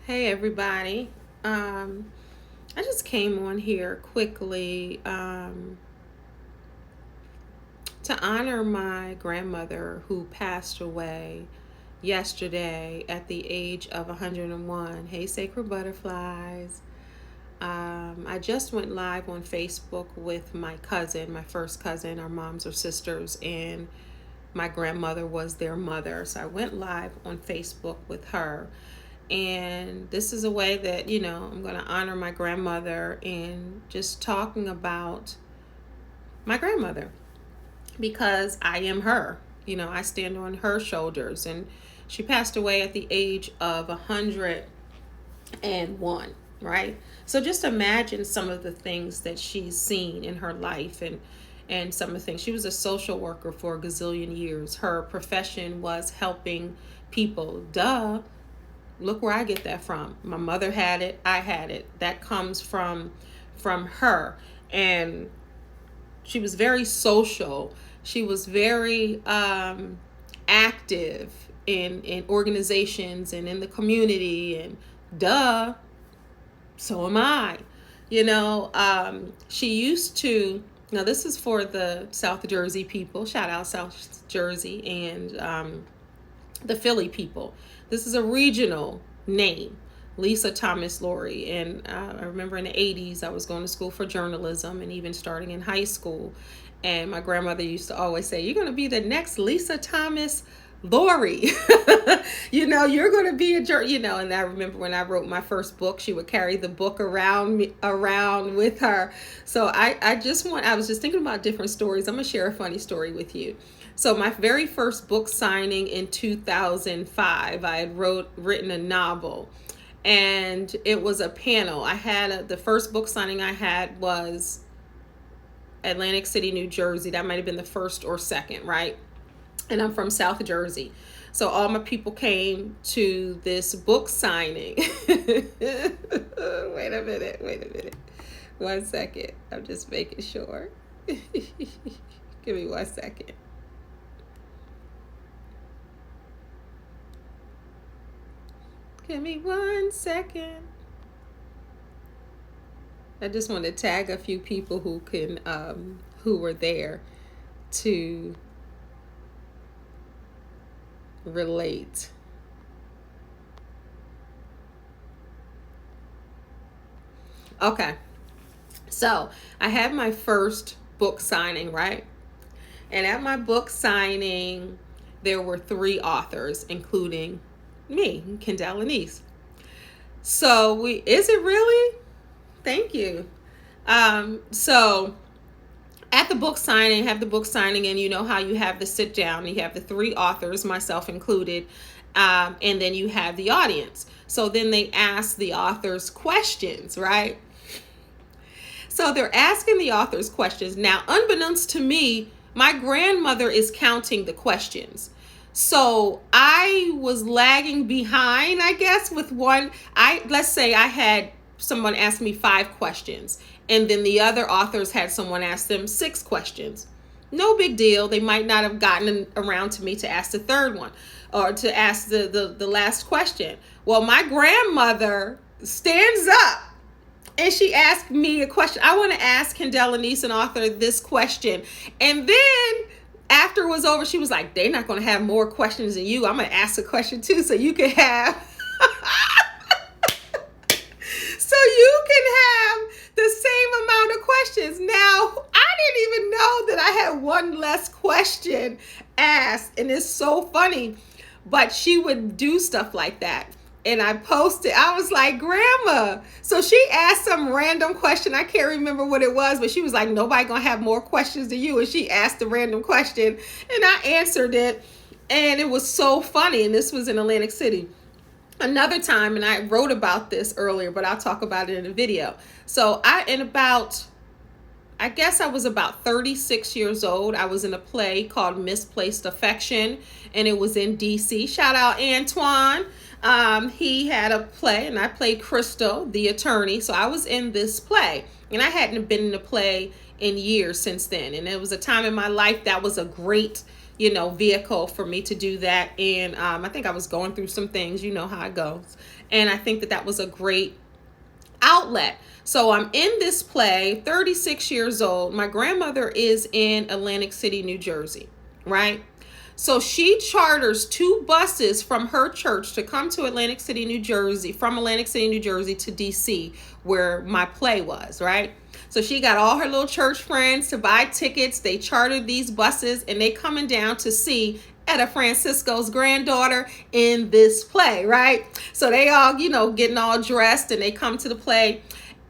Hey everybody. I just came on here quickly to honor my grandmother who passed away yesterday at the age of 101. Hey, Sacred Butterflies. I just went live on Facebook with my cousin, my first cousin. Our moms are sisters, and my grandmother was their mother. So I went live on Facebook with her. And this is a way that, I'm going to honor my grandmother and just talking about my grandmother because I am her. I stand on her shoulders. And she passed away at the age of 101, right? So just imagine some of the things that she's seen in her life and some of the things. She was a social worker for a gazillion years. Her profession was helping people. Duh. Look where I get that from. My mother had it. I had it. That comes from her. And she was very social. She was very active in organizations and in the community. And duh, so am I. She used to. Now this is for the South Jersey people. Shout out South Jersey and the Philly people. This is a regional name, Lisa Thomas Laurie. And I remember in the 80s, I was going to school for journalism and even starting in high school. And my grandmother used to always say, you're going to be the next Lisa Thomas Laurie. You're going to be and I remember when I wrote my first book, she would carry the book around with her. So I was just thinking about different stories. I'm going to share a funny story with you. So my very first book signing in 2005, I had written a novel, and it was a panel. The first book signing I had was Atlantic City, New Jersey. That might have been the first or second, right? And I'm from South Jersey. So all my people came to this book signing. Wait a minute. 1 second. I'm just making sure. Give me 1 second. Give me 1 second. I just want to tag a few people who were there to relate. Okay. So I had my first book signing, right? And at my book signing, there were 3 authors, including me, Kendall Anise. So is it really? Thank you. So at the book signing, and you know how you have the sit down, you have the 3 authors, myself included, and then you have the audience. So then they ask the authors questions, right? So they're asking the authors questions. Now, unbeknownst to me, my grandmother is counting the questions. So I was lagging behind, I guess, with one. Let's say I had someone ask me 5 questions, and then the other authors had someone ask them 6 questions. No big deal. They might not have gotten around to me to ask the third one or to ask the last question. Well, my grandmother stands up and she asked me a question. I want to ask Kendall Anise, an author, this question. And then after it was over, she was like, they're not going to have more questions than you. I'm going to ask a question too, so you can have the same amount of questions. Now, I didn't even know that I had one less question asked. And it's so funny. But she would do stuff like that. And I posted, I was like, Grandma. So she asked some random question. I can't remember what it was, but she was like, nobody gonna have more questions than you. And she asked a random question and I answered it. And it was so funny. And this was in Atlantic City. Another time, and I wrote about this earlier, but I'll talk about it in a video. So I guess I was about 36 years old. I was in a play called Misplaced Affection, and it was in DC. Shout out Antoine. He had a play, and I played Crystal, the attorney. So I was in this play, and I hadn't been in a play in years since then. And it was a time in my life that was a great vehicle for me to do that. And I think I was going through some things, you know how it goes. And I think that that was a great outlet. So I'm in this play, 36 years old. My grandmother is in Atlantic City, New Jersey, right? So she charters 2 buses from her church to come to Atlantic City, New Jersey, from Atlantic City, New Jersey to DC, where my play was, right? So she got all her little church friends to buy tickets. They chartered these buses and they coming down to see Etta Francisco's granddaughter in this play, right? So they all, getting all dressed and they come to the play.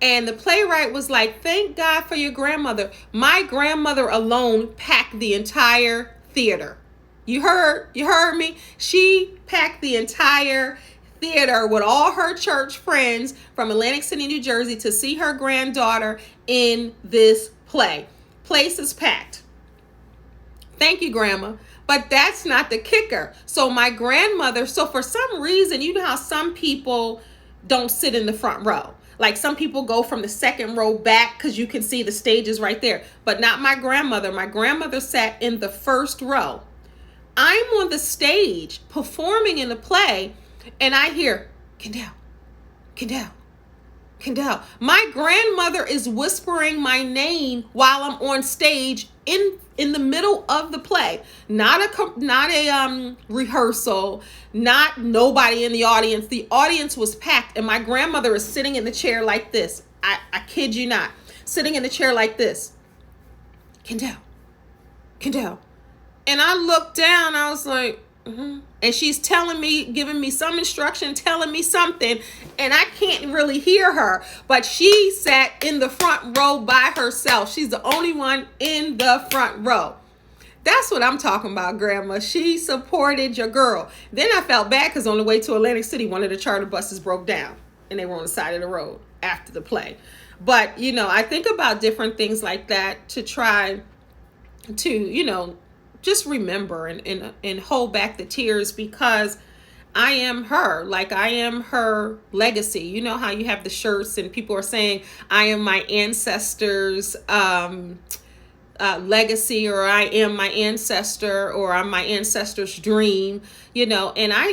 And the playwright was like, thank God for your grandmother. My grandmother alone packed the entire theater. You heard me? She packed the entire theater with all her church friends from Atlantic City, New Jersey to see her granddaughter in this play. Place is packed. Thank you, Grandma. But that's not the kicker. So my grandmother, for some reason, you know how some people don't sit in the front row. Like some people go from the second row back because you can see the stages right there. But not my grandmother. My grandmother sat in the first row. I'm on the stage performing in the play and I hear, Kendall, Kendall, Kendall. My grandmother is whispering my name while I'm on stage in the middle of the play. Not a rehearsal, not nobody in the audience. The audience was packed and my grandmother is sitting in the chair like this. I kid you not. Sitting in the chair like this. Kendall, Kendall. And I looked down, I was like, and she's telling me, giving me some instruction, telling me something, and I can't really hear her. But she sat in the front row by herself. She's the only one in the front row. That's what I'm talking about, Grandma. She supported your girl. Then I felt bad because on the way to Atlantic City, one of the charter buses broke down, and they were on the side of the road after the play. But, I think about different things like that to try to, just remember and hold back the tears because I am her. Like I am her legacy. You know how you have the shirts and people are saying I am my ancestors' legacy, or I am my ancestor, or I'm my ancestor's dream, and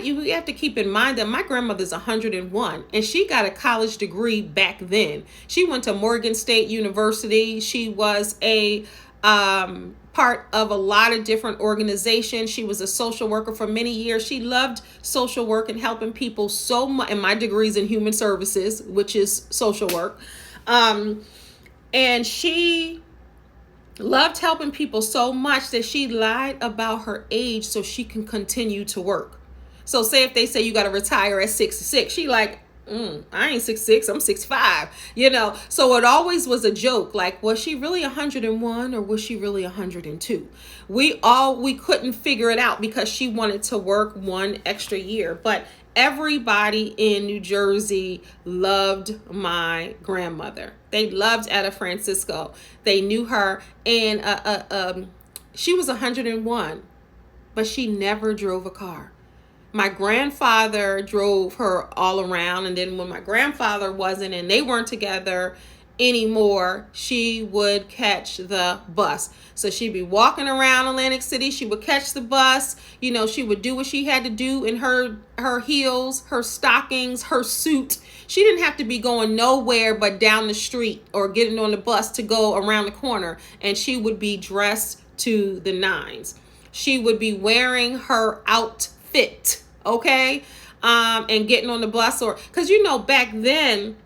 you have to keep in mind that my grandmother's 101 and she got a college degree back then. She went to Morgan State University. She was a part of a lot of different organizations. She was a social worker for many years. She loved social work and helping people so much. And my degree's in human services, which is social work. And she loved helping people so much that she lied about her age so she can continue to work. So say if they say you got to retire at 66, she like, I ain't 66, I'm 65, so it always was a joke. Like, was she really 101 or was she really 102? We couldn't figure it out because she wanted to work one extra year. But everybody in New Jersey loved my grandmother. They loved Etta Francisco. They knew her, and she was 101, but she never drove a car. My grandfather drove her all around, and then when my grandfather wasn't and they weren't together anymore, she would catch the bus. So she'd be walking around Atlantic City. She would catch the bus. She would do what she had to do in her heels, her stockings, her suit. She didn't have to be going nowhere but down the street or getting on the bus to go around the corner, and she would be dressed to the nines. She would be wearing her outfit. Okay. And getting on the bus, or because back then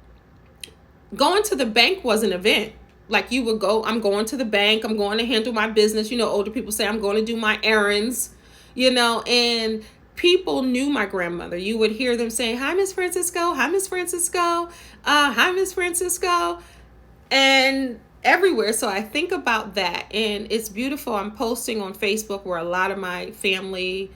going to the bank was an event. Like you would go, I'm going to the bank, I'm going to handle my business. Older people say I'm going to do my errands, and people knew my grandmother. You would hear them saying, hi, Miss Francisco, hi, Miss Francisco, hi, Miss Francisco, and everywhere. So I think about that, and it's beautiful. I'm posting on Facebook where a lot of my family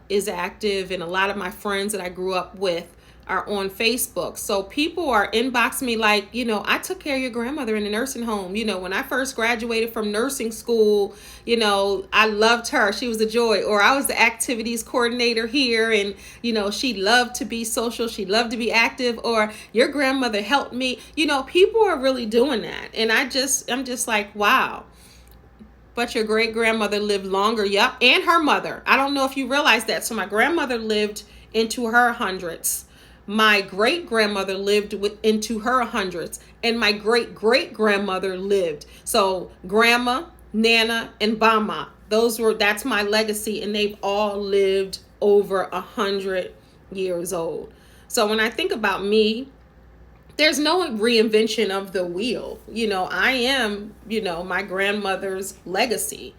is active, and a lot of my friends that I grew up with are on Facebook. So people are inboxing me like, I took care of your grandmother in the nursing home. When I first graduated from nursing school, I loved her. She was a joy. Or I was the activities coordinator here, and, she loved to be social. She loved to be active. Or your grandmother helped me. People are really doing that. And I'm just like, wow. but your great grandmother lived longer. Yep, and her mother. I don't know if you realize that. So my grandmother lived into her hundreds. My great grandmother lived into her hundreds, and my great great grandmother lived. So grandma, nana, and bama. That's my legacy, and they've all lived over 100 years old. So when I think about me, there's no reinvention of the wheel. I am, my grandmother's legacy.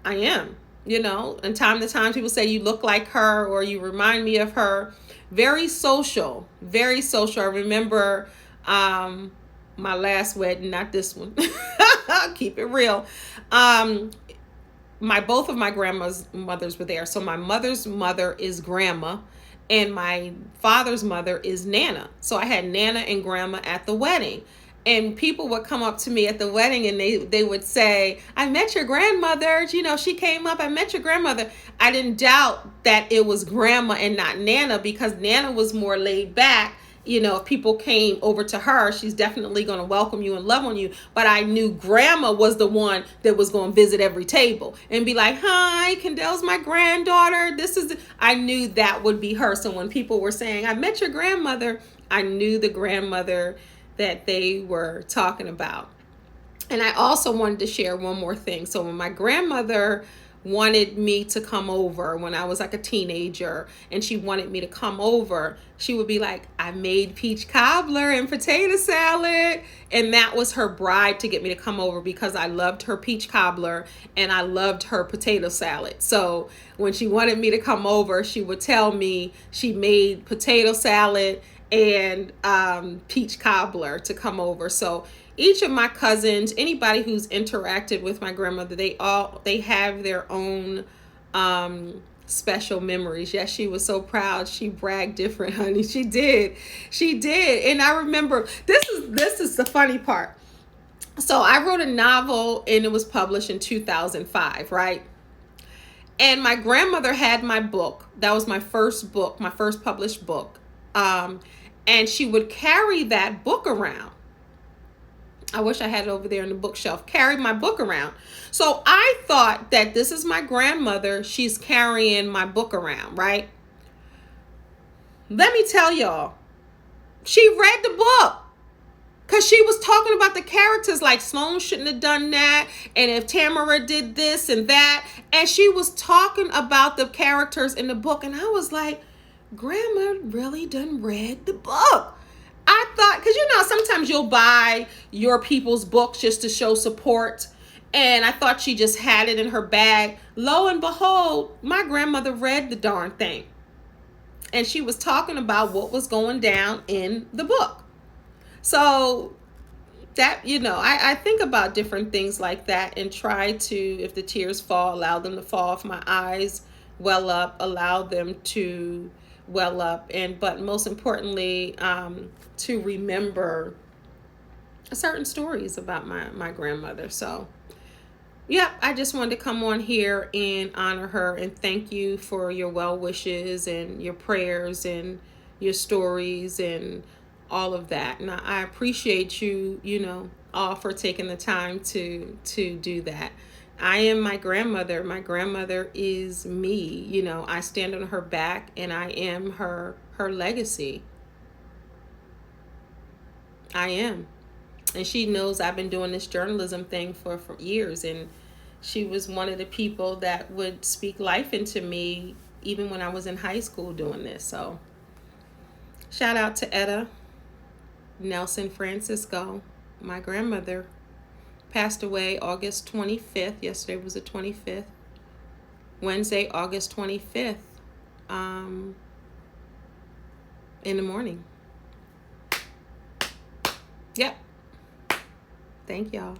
I am, and time to time people say you look like her or you remind me of her. Very social, very social. I remember my last wedding, not this one. Keep it real. Both of my grandma's mothers were there. So my mother's mother is grandma, and my father's mother is nana. So I had nana and grandma at the wedding. And people would come up to me at the wedding and they would say, I met your grandmother. She came up. I met your grandmother. I didn't doubt that it was grandma and not nana, because nana was more laid back. If people came over to her, she's definitely going to welcome you and love on you. But I knew grandma was the one that was going to visit every table and be like, hi, Kendall's my granddaughter. I knew that would be her. So when people were saying, I met your grandmother, I knew the grandmother that they were talking about. And I also wanted to share one more thing. So when my grandmother wanted me to come over when I was like a teenager, and she wanted me to come over, she would be like, I made peach cobbler and potato salad. And that was her bribe to get me to come over, because I loved her peach cobbler and I loved her potato salad. So when she wanted me to come over, she would tell me she made potato salad and peach cobbler to come over. So each of my cousins, anybody who's interacted with my grandmother, they have their own special memories. Yes, she was so proud. She bragged different, honey. She did. And I remember, this is the funny part. So I wrote a novel and it was published in 2005, right? And my grandmother had my book. That was my first book, my first published book. And she would carry that book around. I wish I had it over there in the bookshelf. Carried my book around. So I thought that this is my grandmother. She's carrying my book around, right? Let me tell y'all, she read the book. Because she was talking about the characters, like Sloan shouldn't have done that, and if Tamara did this and that. And she was talking about the characters in the book. And I was like, Grandma really done read the book. I thought, because sometimes you'll buy your people's books just to show support. And I thought she just had it in her bag. Lo and behold, my grandmother read the darn thing. And she was talking about what was going down in the book. So that, I think about different things like that and try to, if the tears fall, allow them to fall. If my eyes well up, allow them to well up. But most importantly, to remember certain stories about my grandmother. So yeah, I just wanted to come on here and honor her and thank you for your well wishes and your prayers and your stories and all of that. And I appreciate you, all for taking the time to do that. I am my grandmother. My grandmother is me. I stand on her back and I am her legacy. I am. And she knows I've been doing this journalism thing for years. And she was one of the people that would speak life into me even when I was in high school doing this. So shout out to Etta Nelson Francisco. My grandmother passed away August 25th. Yesterday was the 25th. Wednesday, August 25th, in the morning. Yep. Thank y'all.